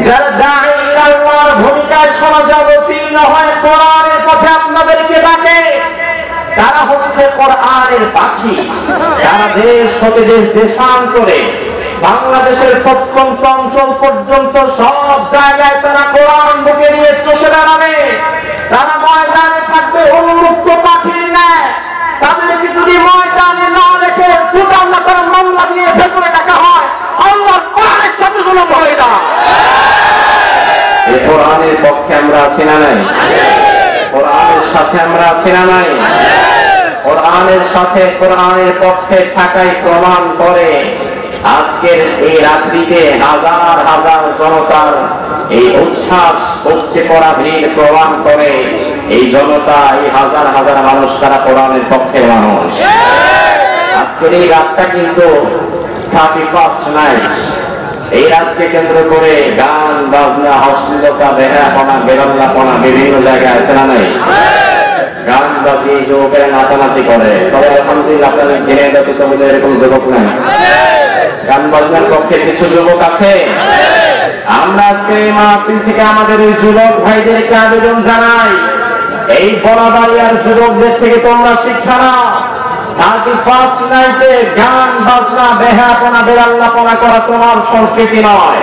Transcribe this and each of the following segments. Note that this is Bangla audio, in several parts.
যারা দাঈ আল্লাহর ভূমিকায় সমাজে অবতীর্ণ হয় কোরআনের পথে আপনাদেরকে ডাকে, তারা হচ্ছে কোরআনের পাখি। তারা দেশ হতে দেশান্তরে বাংলাদেশের প্রত্যন্ত অঞ্চল পর্যন্ত সব জায়গায় তারা কোরআন বুকে নিয়ে চষে বেড়াবে। তারা ময়দানে থাকবে উন্মুক্ত পাখির ন্যায়। তাদেরকে যদি ময়দানে না রেখে সুদান না করে মামলা দিয়ে ভেতরে ডাকা হয়, আল্লাহর কোরআনের সাথে কোনো ভয় না। এই কোরআনের পক্ষে আমরা আছি না নাই? কোরআনের সাথে আমরা আছি না নাই? কোরআনের সাথে কোরআনের পক্ষে থাকাই প্রমাণ করে আজকের এই রাত্রিতে হাজার হাজার জনতার এই উচ্ছ্বাস উপচে পড়া ভিড় প্রমাণ করে এই জনতা, এই হাজার হাজার মানুষ তারা কোরআনের পক্ষের মানুষ। আজকের এই রাতটা কিন্তু 31st নাইট। এই রাতকে কেন্দ্র করে গান বাজনা, অশ্লীলতা, বেহায়াপনা, বেরল্লাপনা বিভিন্ন জায়গায় আছে না নাই? গান বাজিয়ে যুবকেরা নাচানাচি করে। তবে আলহামদুলিল্লাহ আপনাদের জেনে ব্যতীত এরকম যুবক নাই। গান বাজনার পক্ষে কিছু যুবক আছে। আমরা আজকে এই মাহফিল থেকে আমাদের এই যুবক ভাইদেরকে আবেদন জানাই, এই বনাবাড়িয়ার যুবকদের থেকে তোমরা শিক্ষা নাও। 31st নাইটে গান বাজনা, বেহায়াপনা, বেরাল্লাপনা করা তোমার সংস্কৃতি নয়।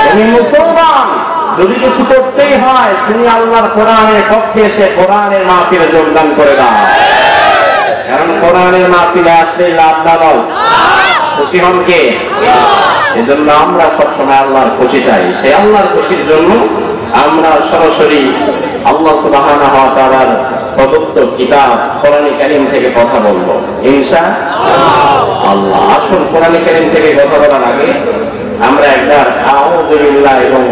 তুমি মুসলমান, যদি কিছু করতেই হয় তুমি আল্লাহর কোরআনের পক্ষে এসে কোরআনের মাহফিলে যোগদান করে দাও। কারণ কোরআনের মাহফিলে আসলে লাভ না লস, খুশি হন কে? এজন্য আমরা সবসময় আল্লাহর খুশি চাই। সেই আল্লাহর খুশির জন্য আমরা সরাসরি আল্লাহ সুবহানাহু ওয়া তাআলার প্রদত্ত কিতাব কোরআনে কারীম থেকে কথা বলবো ইনশাআল্লাহ। আসুন কোরআনে কারীম থেকে কথা বলার আগে আমরা একবার আউযু বিল্লাহি এবং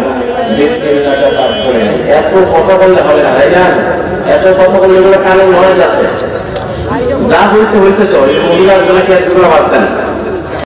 বিসমিল্লাহ পাঠ করে নিই। এত কথা বললে হবে না ভাই জান, এত কথা বললে এগুলো কানে নয় যাচ্ছে। যা বলতে হয়েছে তো এই মহিলার জন্য কি এগুলো বাদ দেন।